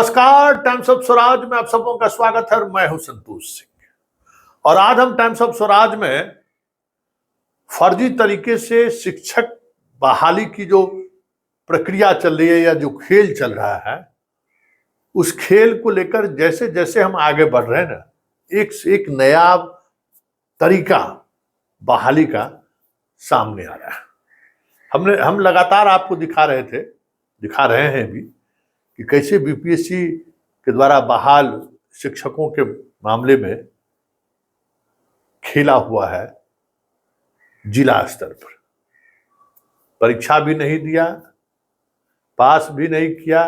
नमस्कार, times of Swaraj में आप सबों का स्वागत है। मैं हूं संतोष सिंह और आज हम टाइम्स ऑफ स्वराज में फर्जी तरीके से शिक्षक बहाली की जो प्रक्रिया चल रही है या जो खेल चल रहा है, उस खेल को लेकर जैसे जैसे हम आगे बढ़ रहे हैं ना, एक से एक नया तरीका बहाली का सामने आ रहा है। हम लगातार आपको दिखा रहे हैं भी कि कैसे बीपीएससी के द्वारा बहाल शिक्षकों के मामले में खेला हुआ है। जिला स्तर पर परीक्षा भी नहीं दिया, पास भी नहीं किया,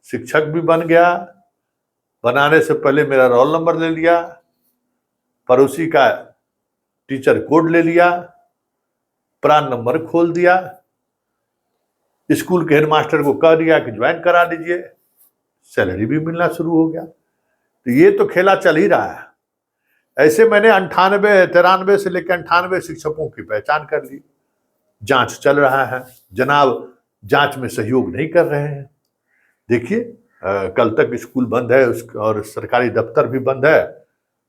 शिक्षक भी बन गया, बनाने से पहले मेरा रोल नंबर ले लिया, पड़ोसी का टीचर कोड ले लिया, प्रान नंबर खोल दिया, स्कूल के हेडमास्टर को कह दिया कि ज्वाइन करा दीजिए, सैलरी भी मिलना शुरू हो गया। तो ये तो खेला चल ही रहा है। ऐसे मैंने 93 से लेकर 98 शिक्षकों की पहचान कर ली। जांच चल रहा है, जनाब जांच में सहयोग नहीं कर रहे हैं। देखिए, कल तक स्कूल बंद है और सरकारी दफ्तर भी बंद है।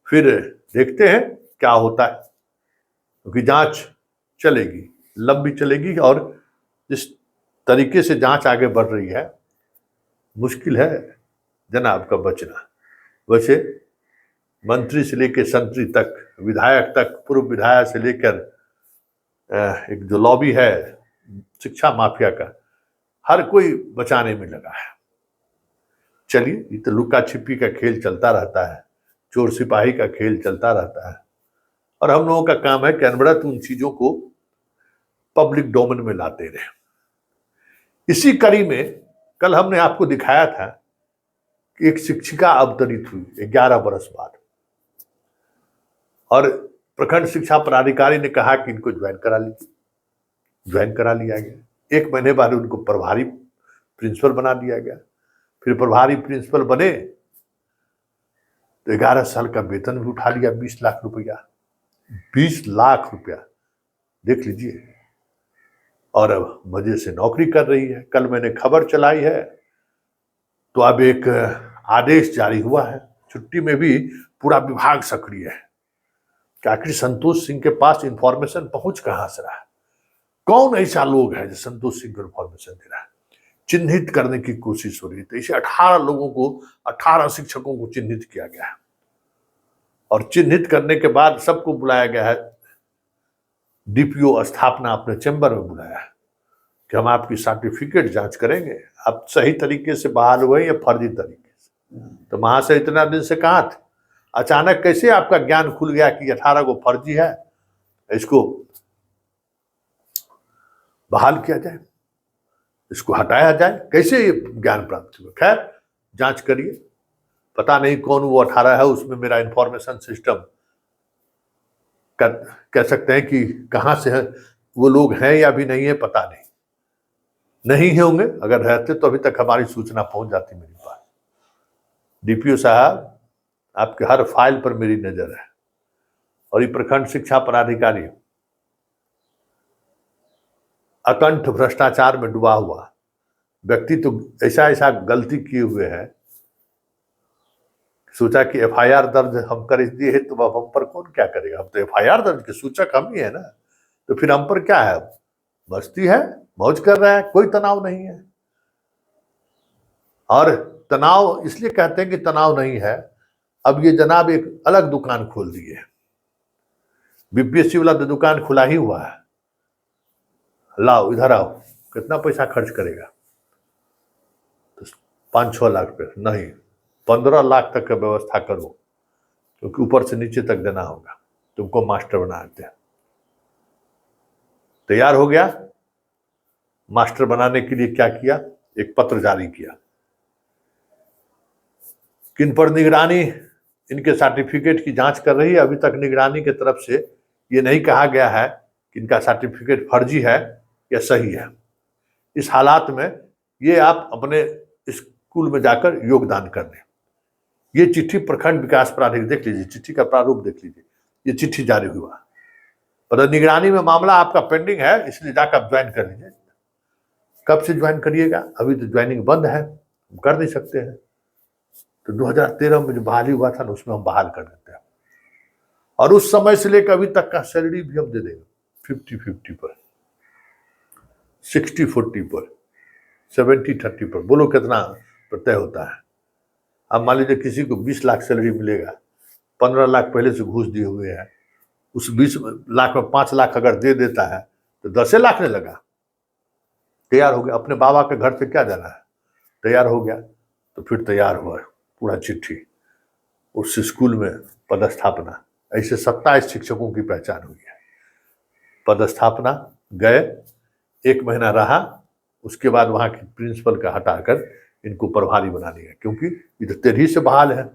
फिर देखते हैं क्या होता है, क्योंकि जांच चलेगी, लंबी चलेगी और जिस तरीके से जांच आगे बढ़ रही है, मुश्किल है जनाब का बचना। वैसे मंत्री से लेकर संतरी तक, विधायक तक, पूर्व विधायक से लेकर एक जो लॉबी है शिक्षा माफिया का, हर कोई बचाने में लगा है। चलिए, ये तो लुका छिपी का खेल चलता रहता है, चोर सिपाही का खेल चलता रहता है और हम लोगों का काम है कि अनवरत उन चीजों को पब्लिक डोमेन में लाते रहे। इसी कड़ी में कल हमने आपको दिखाया था कि एक शिक्षिका अवतरित हुई 11 बरस बाद और प्रखंड शिक्षा पदाधिकारी ने कहा कि इनको ज्वाइन करा लीजिए। ज्वाइन करा लिया गया। 1 महीने बाद उनको प्रभारी प्रिंसिपल बना दिया गया। फिर प्रभारी प्रिंसिपल बने तो 11 साल का वेतन भी उठा लिया, 20 लाख रुपया। 20 लाख रुपया देख लीजिए, और अब मजे से नौकरी कर रही है। कल मैंने खबर चलाई है तो अब एक आदेश जारी हुआ है। छुट्टी में भी पूरा विभाग सक्रिय है कि आखिर संतोष सिंह के पास इंफॉर्मेशन पहुंच कहां से रहा है, कौन ऐसा लोग है जो संतोष सिंह को इंफॉर्मेशन दे रहा है। चिन्हित करने की कोशिश हो रही है। तो इसे 18 लोगों को, 18 शिक्षकों को चिन्हित किया गया है और चिन्हित करने के बाद सबको बुलाया गया है। डीपीओ स्थापना अपने चैम्बर में बुलाया है कि हम आपकी सर्टिफिकेट जांच करेंगे, आप सही तरीके से बहाल हुए या फर्जी तरीके से। तो वहां से इतना दिन से कहां थे? अचानक कैसे आपका ज्ञान खुल गया कि 18 को फर्जी है, इसको बहाल किया जाए, इसको हटाया जाए? कैसे ये ज्ञान प्राप्त हुआ? खैर, जांच करिए। पता नहीं कौन वो 18 है, उसमें मेरा इंफॉर्मेशन सिस्टम कह सकते हैं कि कहां से है वो लोग, हैं या भी नहीं है, पता नहीं है होंगे। अगर रहते तो अभी तक हमारी सूचना पहुंच जाती मेरे पास। डीपीओ साहब, आपके हर फाइल पर मेरी नजर है। और ये प्रखंड शिक्षा पदाधिकारी अकंठ भ्रष्टाचार में डूबा हुआ व्यक्ति तो ऐसा गलती किए हुए है, सोचा कि एफआईआर दर्ज हम कर दिए है तो अब हम पर कौन क्या करेगा। हम तो एफआईआर दर्ज के सूचक हम ही है ना, तो फिर हम पर क्या है? मस्ती है, मौज कर रहा है, कोई तनाव नहीं है। और तनाव इसलिए कहते हैं कि तनाव नहीं है, अब ये जनाब एक अलग दुकान खोल दी है। बीपीएससी वाला तो दुकान खुला ही हुआ है, लाओ इधर आओ, कितना पैसा खर्च करेगा? तो 5-6 लाख रुपये नहीं, 15 लाख तक का व्यवस्था करो, क्योंकि ऊपर से नीचे तक देना होगा, तुमको मास्टर बना देते हैं। तैयार हो गया। मास्टर बनाने के लिए क्या किया? एक पत्र जारी किया। किन पर निगरानी इनके सर्टिफिकेट की जांच कर रही है? अभी तक निगरानी की तरफ से ये नहीं कहा गया है कि इनका सर्टिफिकेट फर्जी है या सही है। इस हालात में ये आप अपने स्कूल में जाकर योगदान कर दें। ये चिट्ठी प्रखंड विकास प्राधिकरण, देख लीजिए चिट्ठी का प्रारूप देख लीजिए, ये चिट्ठी जारी हुआ। पर निगरानी में मामला आपका पेंडिंग है, इसलिए जाकर ज्वाइन कर लीजिए। कब से ज्वाइन करिएगा? अभी तो ज्वाइनिंग बंद है, हम कर नहीं सकते हैं। तो 2013 में जो बहाली हुआ था ना, उसमें हम बहाल कर देते हैं। और उस समय से लेकर अभी तक का सैलरी भी हम दे देंगे 50-50 पर, 60-40 पर, 70-30 पर। बोलो कितना प्रत्यय होता है। अब मान लीजिए किसी को 20 लाख सैलरी मिलेगा, 15 लाख पहले से घूस दिए हुए हैं, उस 20 लाख में 5 लाख अगर दे देता है तो 10 लाख ने लगा, तैयार हो गया। अपने बाबा के घर से क्या जाना है, तैयार हो गया। तो फिर तैयार हुआ पूरा चिट्ठी, उस स्कूल में पदस्थापना। ऐसे 27 शिक्षकों की पहचान हुई है। पदस्थापना, गए, 1 महीना रहा, उसके बाद वहाँ की प्रिंसिपल का हटाकर इनको प्रभारी बना दिया, क्योंकि ये तो तेरही से बहाल है।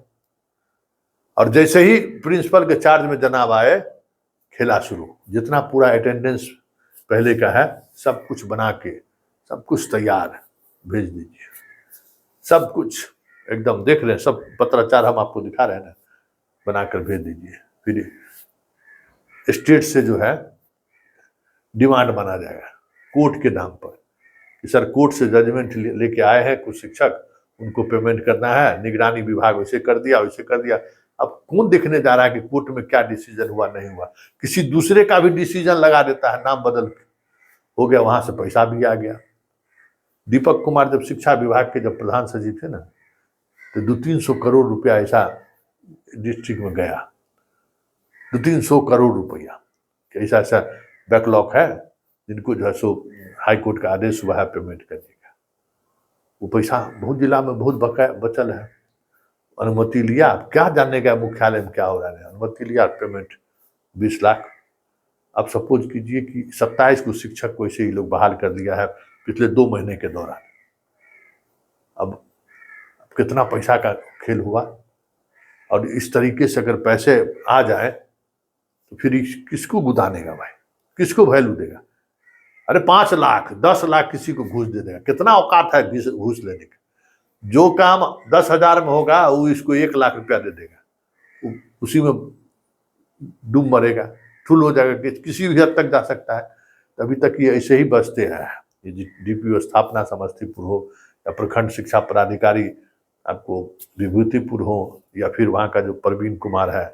और जैसे ही प्रिंसिपल के चार्ज में जनाब आए, खेला शुरू। जितना पूरा अटेंडेंस पहले का है सब कुछ बना के, सब कुछ तैयार, भेज दीजिए। सब कुछ एकदम देख रहे हैं, सब पत्राचार हम आपको दिखा रहे हैं ना, बनाकर भेज दीजिए। फिर स्टेट से जो है डिमांड बना जाएगा कोर्ट के नाम पर कि सर कोर्ट से जजमेंट लेके आए हैं कुछ शिक्षक, उनको पेमेंट करना है, निगरानी विभाग वैसे कर दिया वैसे कर दिया। अब कौन देखने जा रहा है कि कोर्ट में क्या डिसीजन हुआ नहीं हुआ, किसी दूसरे का भी डिसीजन लगा देता है, नाम बदल के हो गया, वहां से पैसा भी आ गया। दीपक कुमार जब शिक्षा विभाग के जब प्रधान सचिव थे ना, तो 200-300 करोड़ रुपया ऐसा डिस्ट्रिक्ट में गया, 200-300 करोड़ रुपया। ऐसा ऐसा बैकलॉग है जिनको जो है सो हाई कोर्ट का आदेश हुआ है पेमेंट करने का। वो पैसा बहुत जिला में बहुत बकाया बचल है। अनुमति लिया, क्या जानने का मुख्यालय में क्या हो रहा है, अनुमति लिया, पेमेंट 20 लाख। अब सपोज कीजिए कि 27 को शिक्षक को ऐसे ही लोग बहाल कर दिया है पिछले 2 महीने के दौरान। अब कितना पैसा का खेल हुआ। और इस तरीके से अगर पैसे आ जाए तो फिर किसको गुदानेगा भाई, किसको वैल्यू देगा। अरे 5 लाख 10 लाख किसी को घूस दे देगा, कितना औकात है घूस लेने का। जो काम 10,000 में होगा वो इसको 1 लाख रुपया दे देगा, उसी में डूब मरेगा, ठुल हो जाएगा, किसी भी हद तक जा सकता है। अभी तक ये ऐसे ही बचते हैं। ये डीपीओ स्थापना समस्तीपुर हो या प्रखंड शिक्षा पदाधिकारी आपको विभूतिपुर हो या फिर वहाँ का जो प्रवीण कुमार है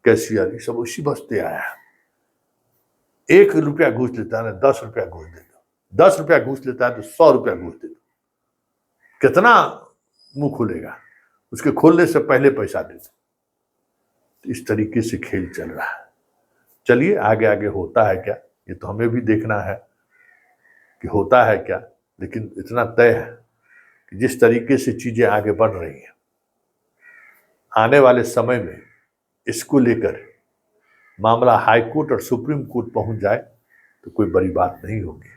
कैशियर, ये सब उसी बचते आया है। 1 रुपया घूस लेता है ना, 10 रुपया घूस दे दो, 10 रुपया घूस लेता है तो 100 रुपया घूस दे दो, कितना मुंह खुलेगा, उसके खोलने से पहले पैसा दे दो। इस तरीके से खेल चल रहा है। चलिए आगे आगे होता है क्या, ये तो हमें भी देखना है कि होता है क्या। लेकिन इतना तय है कि जिस तरीके से चीजें आगे बढ़ रही हैं, आने वाले समय में इसको लेकर मामला हाई कोर्ट और सुप्रीम कोर्ट पहुंच जाए तो कोई बड़ी बात नहीं होगी।